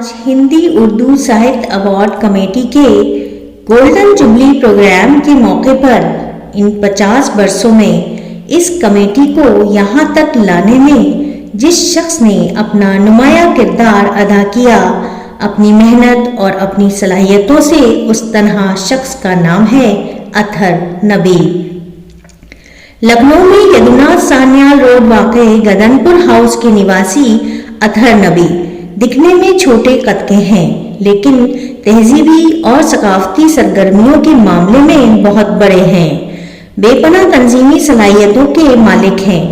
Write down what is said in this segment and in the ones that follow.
आज हिंदी उर्दू साहित्य award committee के गोल्डन जुबली प्रोग्राम के मौके पर इन 50 वर्षों में इस कमेटी को यहाँ तक लाने में जिस शख्स ने अपना नुमाया किरदार अदा किया, अपनी मेहनत और अपनी सलाहियतों से, उस तन्हा शख्स का नाम है अतहर नबी। लखनऊ में यदुनाथ सान्याल रोड वाक़े गदनपुर हाउस के निवासी अतहर नबी दिखने में छोटे कद के हैं, लेकिन तहजीबी और सकाफती सरगर्मियों के मामले में बहुत बड़े हैं। बेपनाह तंजीमी सलाहियतों के मालिक हैं।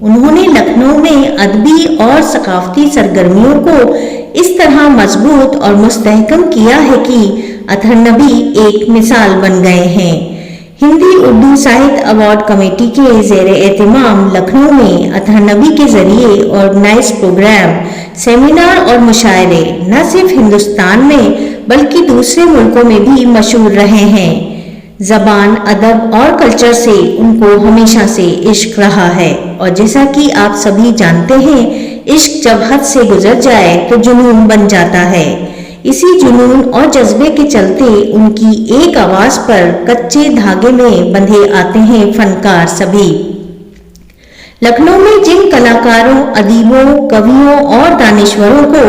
उन्होंने लखनऊ में अदबी और सकाफती सरगर्मियों को इस तरह मजबूत और मुस्तहकम किया है कि अतहर नबी एक मिसाल बन गए हैं। हिंदी उर्दू साहित्य अवार्ड कमेटी के ज़ेरे एहतिमाम लखनऊ में अतहर नबी के जरिए ऑर्गेनाइज प्रोग्राम, सेमिनार और मुशायरे न सिर्फ हिंदुस्तान में बल्कि दूसरे मुल्कों में भी मशहूर रहे हैं। ज़बान, अदब और कल्चर से उनको हमेशा से इश्क रहा है, और जैसा कि आप सभी जानते हैं, इश्क जब हद से गुजर जाए तो जुनून बन जाता है। इसी जुनून और जज्बे के चलते उनकी एक आवाज पर कच्चे धागे में बंधे आते हैं फनकार सभी। लखनऊ में जिन कलाकारों, अदीबों, कवियों और दानिश्वरों को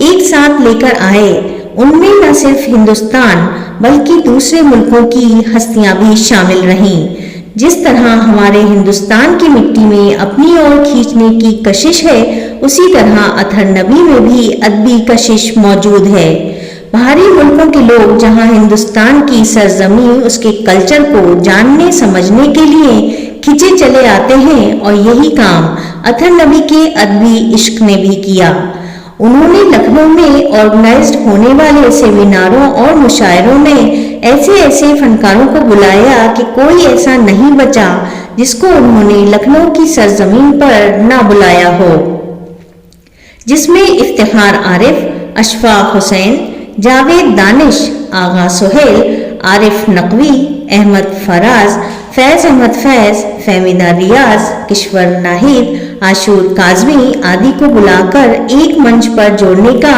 एक साथ लेकर आए, उनमें न सिर्फ हिंदुस्तान बल्कि दूसरे मुल्कों की हस्तियां भी शामिल रहीं। जिस तरह हमारे हिंदुस्तान की मिट्टी में अपनी ओर खींचने की कशिश है, उसी तरह अतहर नबी में भी अदबी कशिश मौजूद है। बाहरी मुल्कों के लोग जहां हिंदुस्तान की सरजमी, उसके कल्चर को जानने समझने के लिए खिंचे चले आते हैं, और यही काम अतहर नबी के अदबी इश्क ने भी किया। उन्होंने लखनऊ में ऑर्गेनाइज्ड होने वाले सेमिनारों और मुशायरों में ऐसे ऐसे फनकारों को बुलाया कि कोई ऐसा नहीं बचा जिसको उन्होंने लखनऊ की सरजमीन पर ना बुलाया हो, जिसमें इफ्तिखार आरिफ, अशफाक हुसैन, जावेद दानिश, आगा सुहेल, आरिफ नकवी, अहमद फराज, फैज अहमद फैज, फहमीदा रियाज, किश्वर नाहिद, आशूर काजमी आदि को बुलाकर एक मंच पर जोड़ने का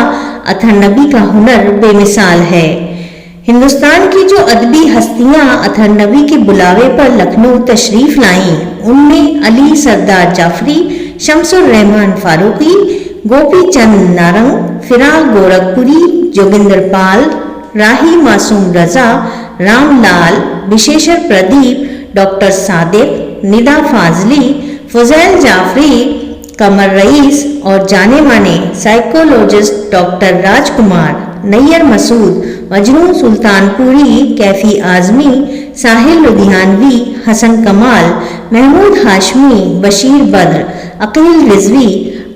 अतहर नबी का हुनर बेमिसाल है। हिंदुस्तान की जो अदबी हस्तियां अतहर नबी के बुलावे पर लखनऊ तशरीफ लाईं, उनमें अली सरदार जाफरी, शमसुर रहमान फारूकी, गोपी चंद नारंग, फिराक गोरखपुरी, जोगिंदर पाल, राही मासूम रजा, रामलाल, विशेषर प्रदीप, डॉक्टर सादिक, निदा फाजली, फुजैल जाफरी, कमर रईस और जाने माने साइकोलॉजिस्ट डॉक्टर राजकुमार, नैयर मसूद, मजनू सुल्तानपुरी, कैफी आजमी, साहिल लुधियानवी, हसन कमाल, महमूद हाशमी, बशीर बद्र, अकील रिजवी,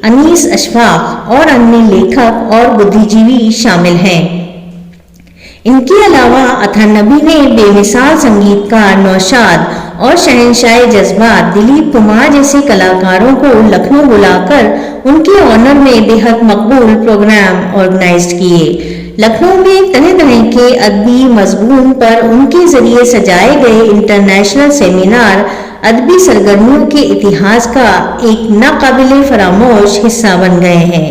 अनीस अशफाक और अन्य लेखक और बुद्धिजीवी शामिल हैं। इनके अलावा अतहर नबी ने बेमिसाल संगीतकार नौशाद और शहंशाह जज्बात दिलीप कुमार जैसे कलाकारों को लखनऊ बुलाकर उनके ऑनर में बेहद मकबूल प्रोग्राम ऑर्गेनाइज किए। लखनऊ में तरह तरह के अदबी मजमून पर उनके जरिए सजाए गए इंटरनेशनल सेमिनार अदबी सरगर्मियों के इतिहास का एक नाकाबिले फरामोश हिस्सा बन गए हैं।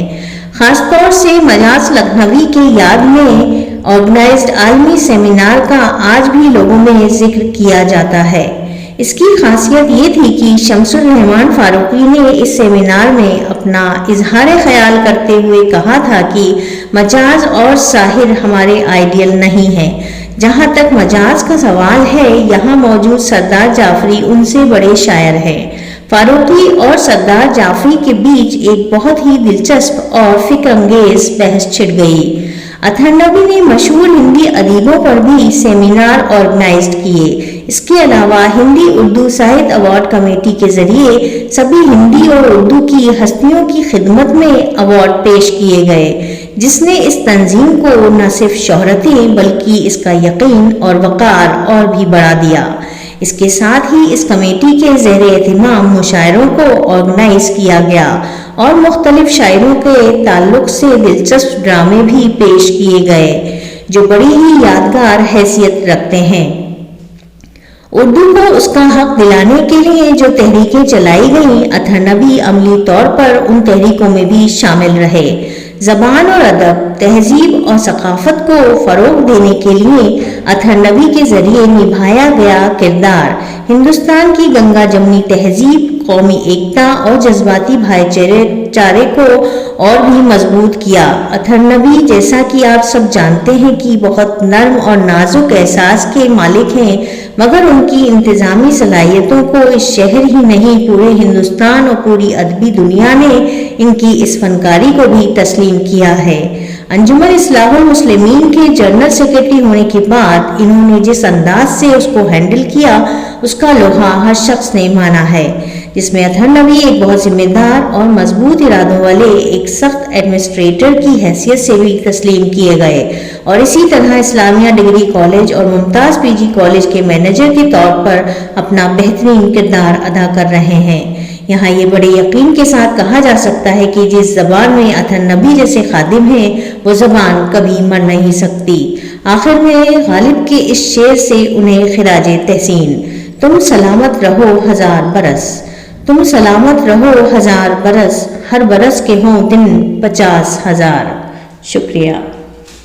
खासतौर से मजाज लखनवी के याद में ऑर्गेनाइज्ड आलमी सेमिनार का आज भी लोगों में जिक्र किया जाता है। इसकी खासियत ये थी कि शमसुर रहमान फारूकी ने इस सेमिनार में अपना इजहार ख्याल करते हुए कहा था कि मजाज और साहिर हमारे आइडियल नहीं है। जहाँ तक मजाज का सवाल है, यहाँ मौजूद सरदार जाफरी उनसे बड़े शायर हैं। फारूकी और सरदार जाफरी के बीच एक बहुत ही दिलचस्प और फिक्रअंगेज बहस छिड़ गई। अतहर नबी ने मशहूर हिंदी अदीबों पर भी सेमिनार ऑर्गेनाइज्ड किए। इसके अलावा हिंदी उर्दू साहित्य अवार्ड कमेटी के जरिए सभी हिंदी और उर्दू की हस्तियों की खिदमत में अवार्ड पेश किए गए, जिसने इस तंजीम को न सिर्फ शोहरतें बल्कि इसका यकीन और वक़ार और भी बढ़ा दिया। इसके साथ ही इस कमेटी के ज़ेरे एहतिमाम मुशायरों को ऑर्गेनाइज किया गया और मुख्तलिफ शायरों के ताल्लुक से दिलचस्प ड्रामे भी पेश किए गए, जो बड़ी ही यादगार हैसियत रखते हैं। उर्दू को उसका हक दिलाने के लिए जो तहरीकें चलाई गईं, अतहर नबी अमली तौर पर उन तहरीकों में भी शामिल रहे। زبان اور ادب، تہذیب اور ثقافت کو فروغ دینے کے لیے اطہر نبی کے ذریعے نبھایا گیا کردار ہندوستان کی گنگا جمنی تہذیب، قومی ایکتا اور جذباتی بھائی چارے کو اور بھی مضبوط کیا۔ اطہر نبی، جیسا کہ آپ سب جانتے ہیں کہ بہت نرم اور نازک احساس کے مالک ہیں، مگر ان کی انتظامی صلاحیتوں کو اس شہر ہی نہیں پورے ہندوستان اور پوری ادبی دنیا نے ان کی اس فنکاری کو بھی تسلیم کیا ہے۔ انجمن اصلاح المسلمین کے جنرل سیکرٹری ہونے کے بعد انہوں نے جس انداز سے اس کو ہینڈل کیا، اس کا لوہا ہر شخص نے مانا ہے، جس میں اطہر نبی ایک بہت ذمہ دار اور مضبوط ارادوں والے ایک سخت ایڈمنسٹریٹر کی حیثیت سے بھی تسلیم کیے گئے، اور اسی طرح اسلامیہ ڈگری کالج اور ممتاز پی جی کالج کے مینیجر کے طور پر اپنا بہترین کردار ادا کر رہے ہیں۔ یہاں یہ بڑے یقین کے ساتھ کہا جا سکتا ہے کہ جس زبان میں اطہر نبی جیسے خادم ہیں، وہ زبان کبھی مر نہیں سکتی۔ آخر میں غالب کے اس شعر سے انہیں خراج تحسین: تم سلامت رہو ہزار برس، تم سلامت رہو ہزار برس، ہر برس کے ہوں دن 50,000۔ شکریہ۔